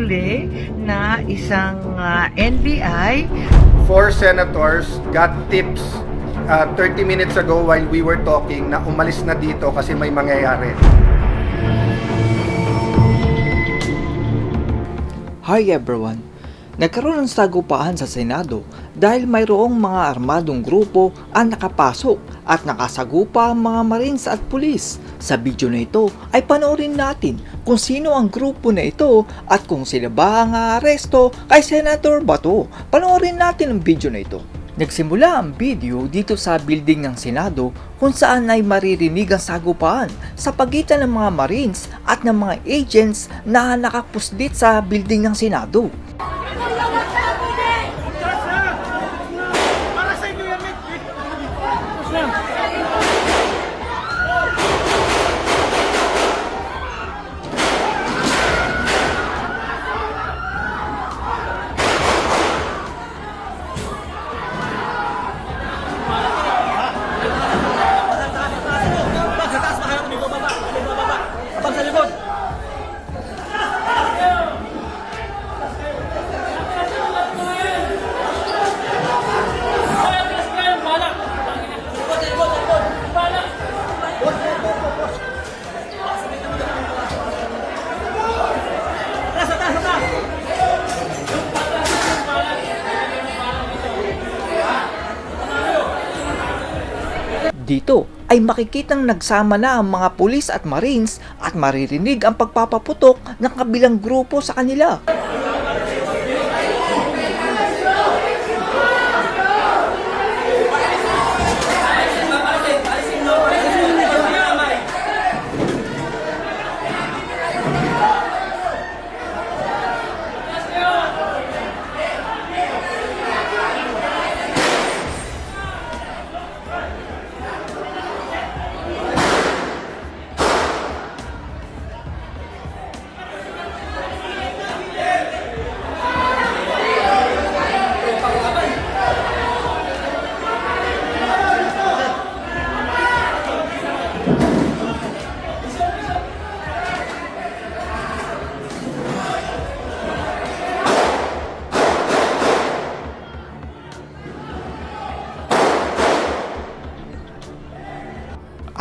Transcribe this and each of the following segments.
nahuli na isang NBI. 4 senators got tips 30 minutes ago while we were talking na umalis na dito kasi may mangyayari. Hi everyone! Nagkaroon ng sagupaan sa Senado dahil mayroong mga armadong grupo ang nakapasok at nakasagupa ang mga Marines at pulis. Sa video na ito ay panoorin natin kung sino ang grupo na ito at kung sila ba ang aaresto kay Senator Bato. Panoorin natin ang video na ito. Nagsimula ang video dito sa building ng Senado kung saan ay maririnig ang sagupaan sa pagitan ng mga Marines at ng mga agents na nakapuslit sa building ng Senado. Dito ay makikitang nagsama na ang mga pulis at Marines at maririnig ang pagpapaputok ng kabilang grupo sa kanila.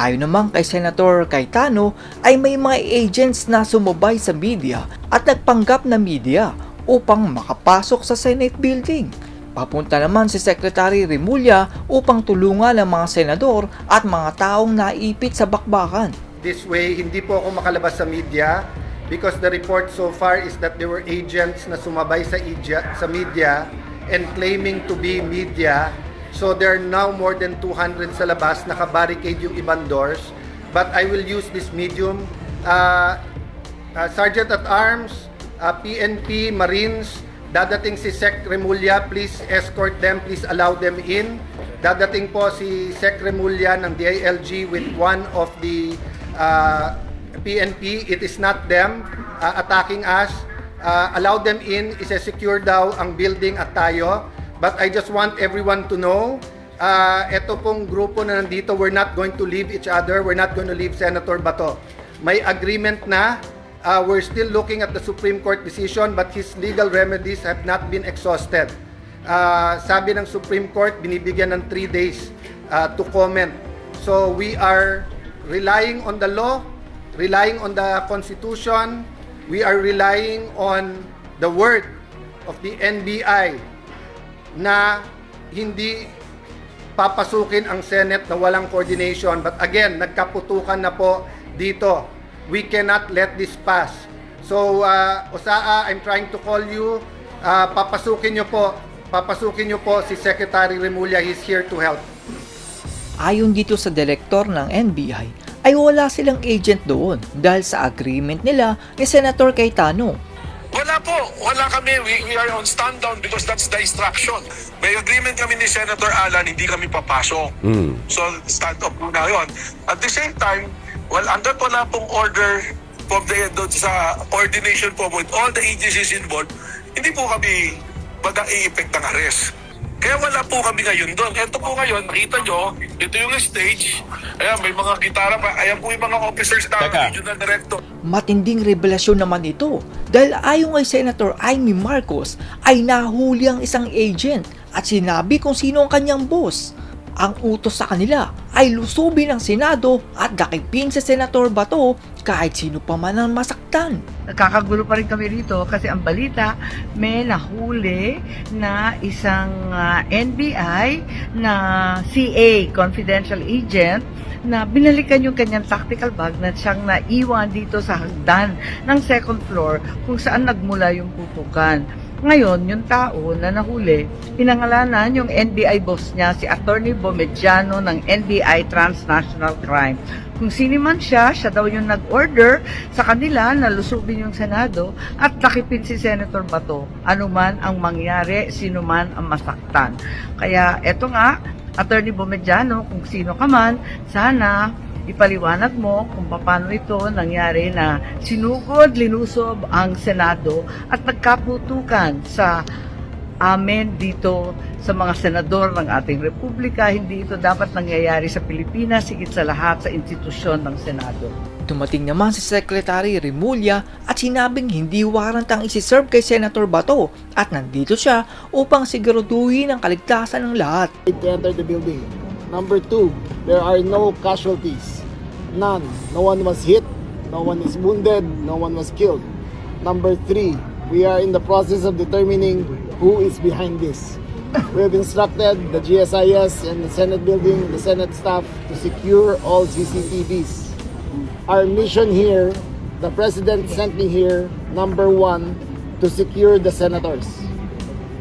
Ayon naman kay Senator Cayetano ay may mga agents na sumabay sa media at nagpanggap na media upang makapasok sa Senate building. Papunta naman si Secretary Remulla upang tulungan ang mga senador at mga taong naipit sa bakbakan. This way, hindi po ako makalabas sa media because the report so far is that there were agents na sumabay sa media and claiming to be media. So there are now more than 200 sa labas, naka-barricade yung ibang doors. But I will use this medium. Sergeant at Arms, PNP, Marines, dadating si Sec Remulla, please escort them, please allow them in. Dadating po si Sec Remulla ng DILG with one of the PNP. It is not them attacking us. Allow them in, isa-secure daw ang building at tayo. But I just want everyone to know, ito pong grupo na nandito, we're not going to leave each other. We're not going to leave Senator Bato. May agreement na. We're still looking at the Supreme Court decision, but his legal remedies have not been exhausted. Sabi ng Supreme Court, binibigyan ng 3 days to comment. So we are relying on the law, relying on the Constitution. We are relying on the word of the NBI na hindi papasukin ang Senate na walang coordination. But again, nagkaputukan na po dito. We cannot let this pass. So, Osaa, I'm trying to call you. Papasukin nyo po si Secretary Remulla. He's here to help. Ayon dito sa direktor ng NBI, ay wala silang agent doon dahil sa agreement nila ni Senator Cayetano. Wala po. Wala kami. We are on stand down because that's the instruction. May agreement kami ni Senator Alan, hindi kami papasok. So, stand up muna yun. At the same time, under wala pong order from sa coordination po with all the agencies involved, hindi po kami mag-i-effect ng arrest. Kaya wala po kami ngayon doon. Ito po ngayon, nakita nyo, ito yung stage. Ayan, may mga gitara pa. Ayan po yung mga officers na regional director. Matinding revelasyon naman ito dahil ayon kay Senator Amy Marcos ay nahuli ang isang agent at sinabi kung sino ang kanyang boss. Ang utos sa kanila ay lusubin ang Senado at dakipin sa Senator Bato kahit sino pa man ang masaktan. Nagkakagulo pa rin kami rito kasi ang balita may nahuli na isang NBI na CA, confidential agent, na binalikan yung kanyang tactical bag na siyang naiwan dito sa hagdan ng second floor kung saan nagmula yung pupukan. Ngayon, yung tao na nahuli, pinangalanan yung NBI boss niya, si Attorney Bomediano ng NBI Transnational Crime. Kung sino man siya daw yung nag-order sa kanila na lusubin yung Senado at takipin si Senator Bato. Ano man ang mangyari, sino man ang masaktan. Kaya eto nga, Attorney Bomediano, kung sino ka man, sana ipaliwanag mo kung paano ito nangyari na sinugod, linusob ang Senado at nagkaputukan sa amin dito sa mga senador ng ating republika. Hindi ito dapat nangyayari sa Pilipinas, higit sa lahat sa institusyon ng Senado. Dumating naman si Secretary Remulla at sinabing hindi warrant ang isi-serve kay Senator Bato at nandito siya upang siguraduhin ang kaligtasan ng lahat. To enter the building. Number 2, there are no casualties. None. No one was hit, no one is wounded, no one was killed. Number 3, we are in the process of determining who is behind this. We have instructed the GSIS and the Senate building, the Senate staff to secure all CCTVs. Our mission here, the President sent me here, number 1, to secure the senators.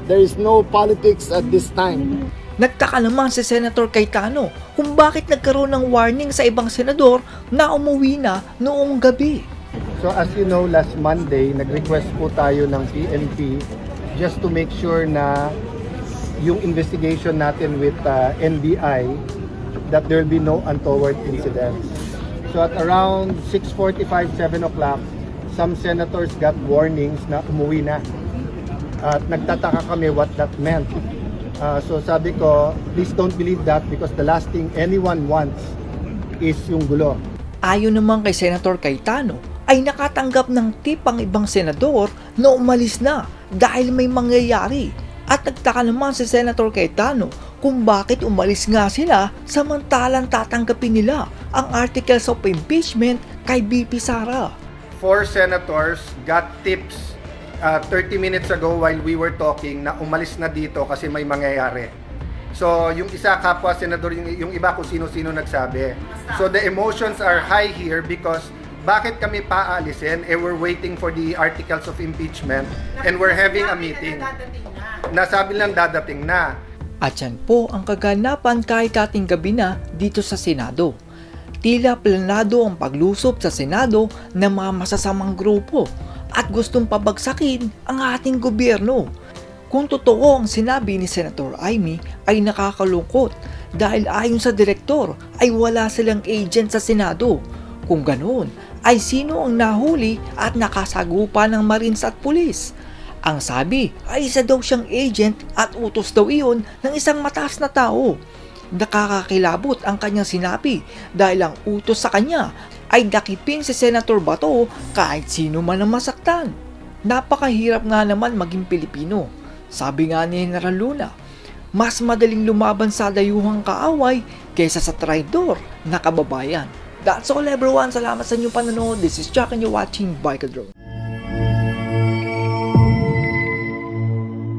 There is no politics at this time. Nagtaka naman si Senator Cayetano kung bakit nagkaroon ng warning sa ibang senador na umuwi na noong gabi. So as you know, last Monday, nag-request po tayo ng PNP just to make sure na yung investigation natin with NBI, that there will be no untoward incidents. So at around 6:45, 7 o'clock, some senators got warnings na umuwi na. At nagtataka kami what that meant. So sabi ko, please don't believe that because the last thing anyone wants is yung gulo. Ayon naman kay Senator Cayetano, ay nakatanggap ng tip ang ibang senador na umalis na dahil may mangyayari. At nagtaka naman si Senator Cayetano kung bakit umalis nga sila samantalang tatanggapin nila ang articles of impeachment kay BP Sara. 4 senators got tips 30 minutes ago while we were talking na umalis na dito kasi may mangyayari. So, yung isa kapwa senador, yung iba kung sino-sino nagsabi. So, the emotions are high here because bakit kami paalisin? We're waiting for the articles of impeachment and we're having a meeting. Nasabi lang dadating na. At yan po ang kaganapan kahit ating gabi na dito sa Senado. Tila planado ang paglusob sa Senado ng mga masasamang grupo at gustong pabagsakin ang ating gobyerno. Kung totoo ang sinabi ni Senator Amy ay nakakalungkot dahil ayon sa direktor ay wala silang agent sa Senado. Kung ganoon, ay sino ang nahuli at nakasagupa ng Marines at Pulis? Ang sabi ay isa daw siyang agent at utos daw iyon ng isang mataas na tao. Nakakakilabot ang kanyang sinabi dahil ang utos sa kanya ay dakipin si Senator Bato kahit sino man ang masaktan. Napakahirap nga naman maging Pilipino. Sabi nga ni General Luna, mas madaling lumaban sa dayuhang kaaway kaysa sa traidor na kababayan. That's all everyone. Salamat sa inyong panonood. This is Chuck and you're watching Bike Drone.